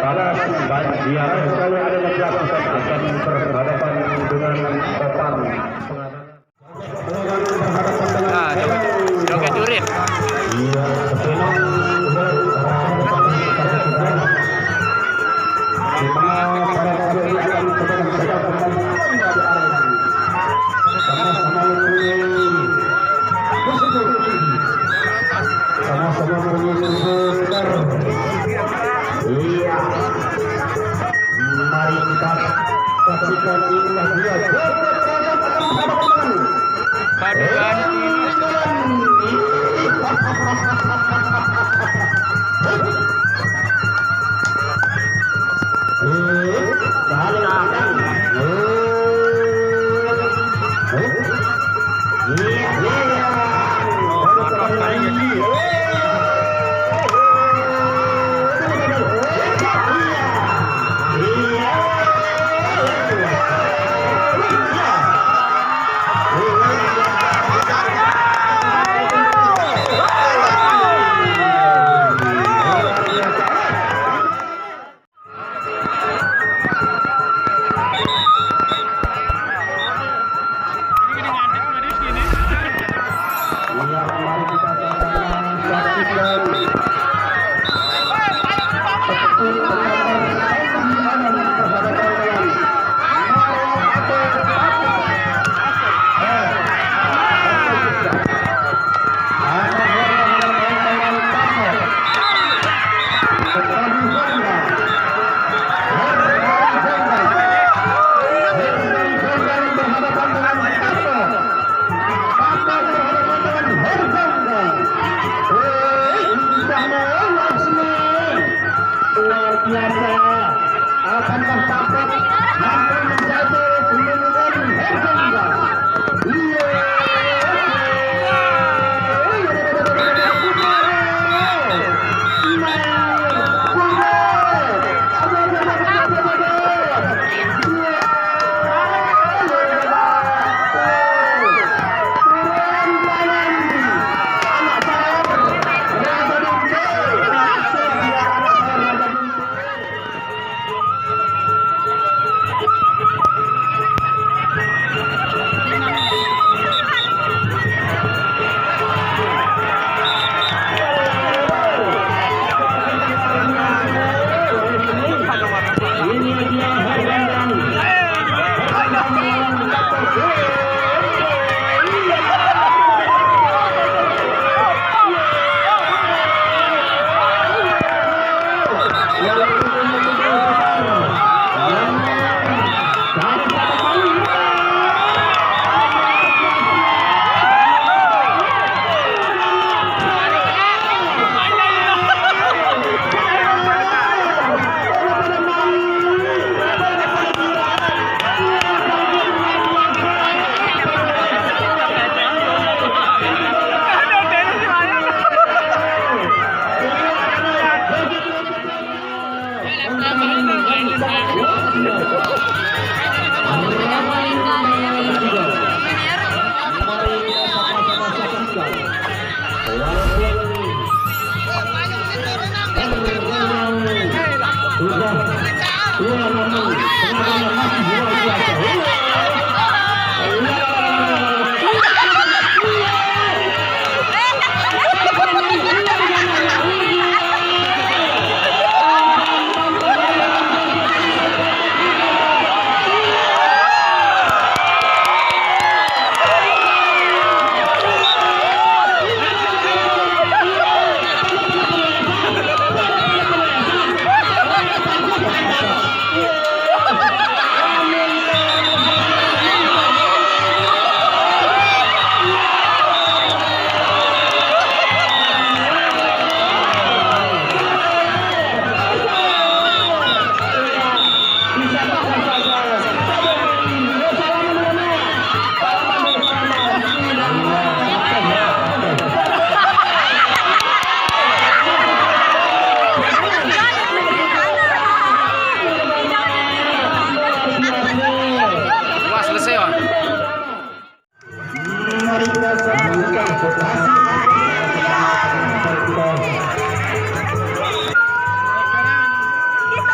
Balas dia kalau ada di belakang akan berhadapan dengan Topan. Nah, joget jurit. Iya,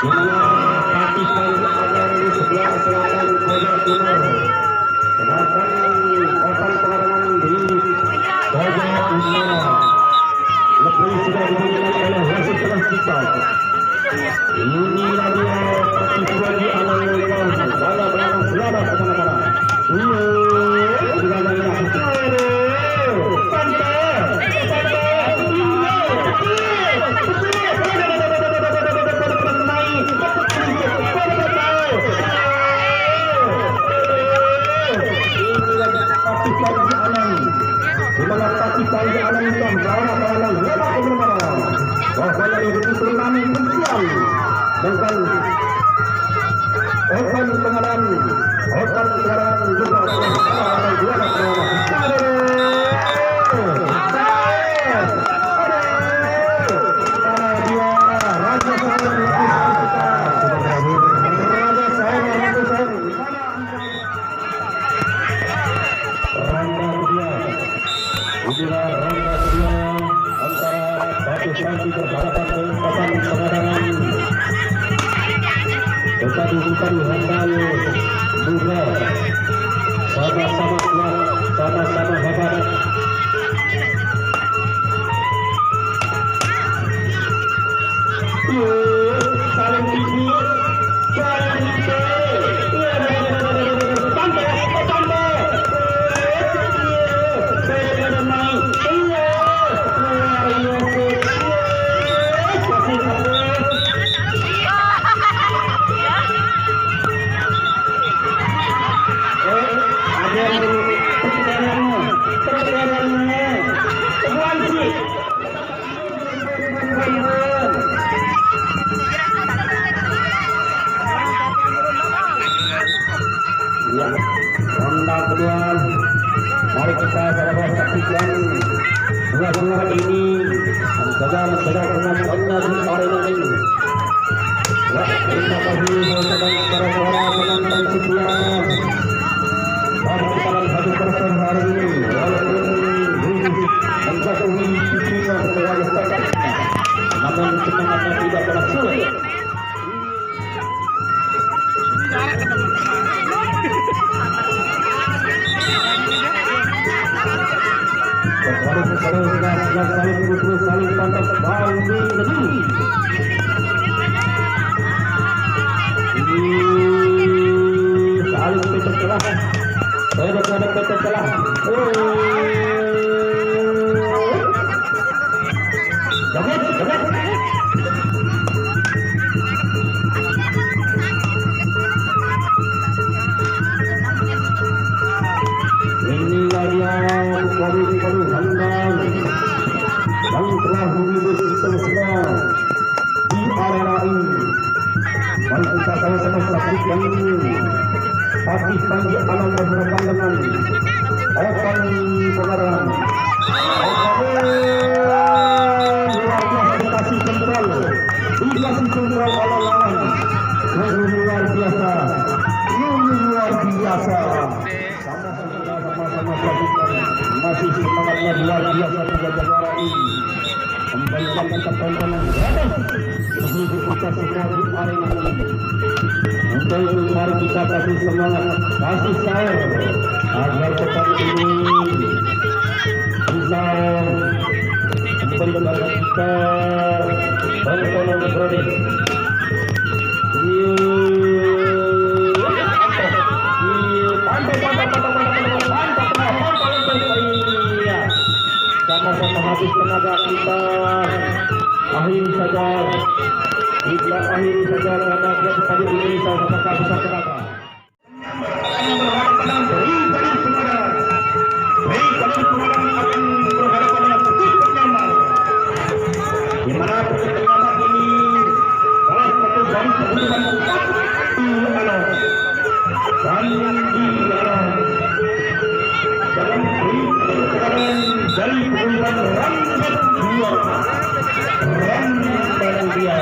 di mana Pakistan ada di sebelah selatan pojok timur. Sedangkan Open Pengadangan di pojok utara. Lebih sudah dimainkan oleh wasit kita. Inilah dia Pakistan di alam luar. Bola berlalu selamat kemana-mana. Open pengadangan juga sama-sama hebat. Saling tinggi, saling ronda kedua. Mari kita sama-sama saksikan dua ini menjaga kemenangan di arena ini. Terima kasih kepada para penonton setia. Dalam satu persen hari ini, walaupun menjatuhi pikiran sebagai sekat, namun semangatnya tidak pernah sulit. Saling pantas balik lagi. Saling pecah celah. Pedok pecah celah. Jagat. Inilah dia kali handal yang telah menghibur kita semua di arena ini. Mari kita sama-sama saksikan Pakistan di alam berhadapan dengan Open Pengadangan. Dikasih kontrol oleh lawan. Luar biasa. Sama-sama saksikan. Masih semangatnya luar biasa negara ini. Kembalikan tontonan begitu kita semua di arena ini. Untuk itu mari kita kasih semangat, kasih sayang agar pekan ini bisa memberikan kita tontonan produk. Sama-sama habis tenaga kita akhiri saja karena kita tadi Indonesia apakah bisa tenaga di mana pengamat ini salah satu dari kebutuhan dari kebutuhan rangkap dua rangkap dia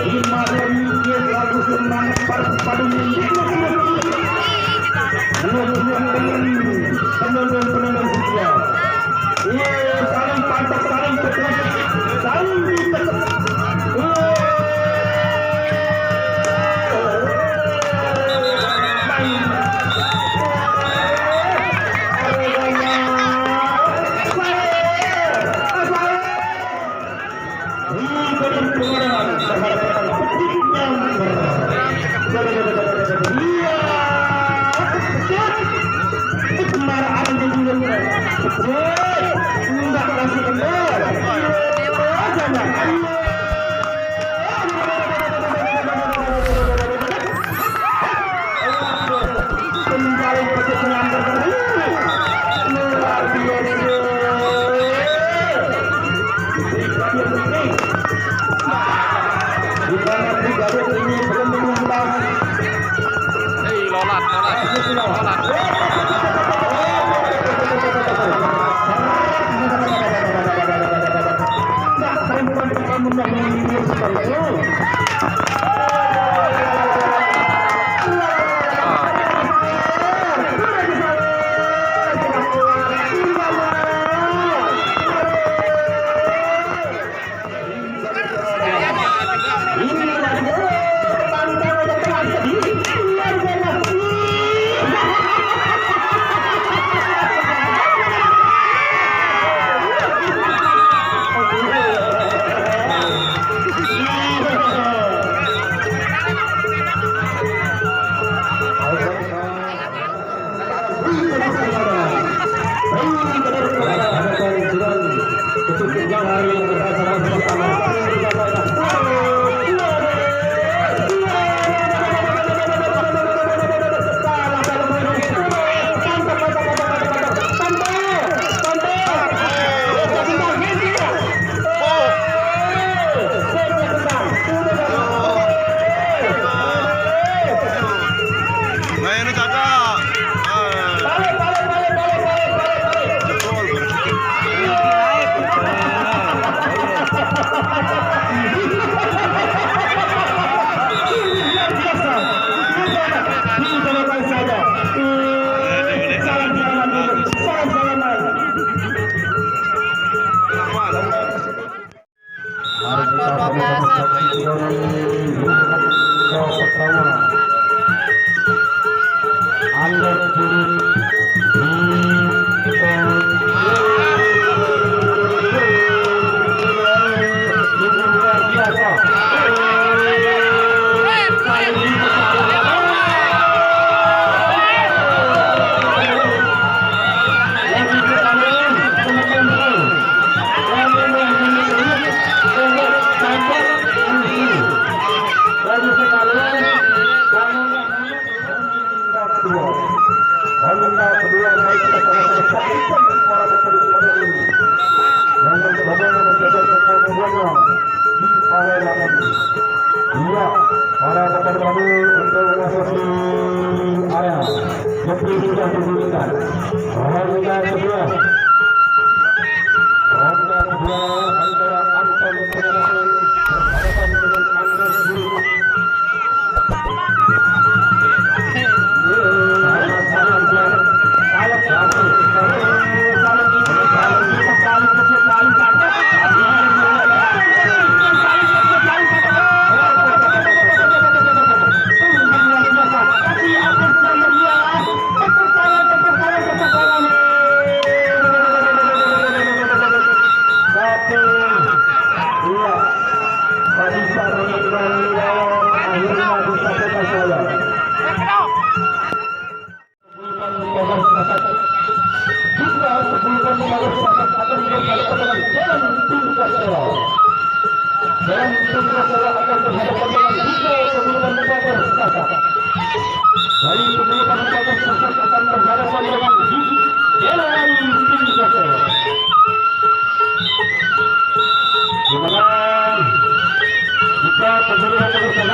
lima dari lagu semangat pada penonton setia saling pantas saling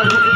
Jika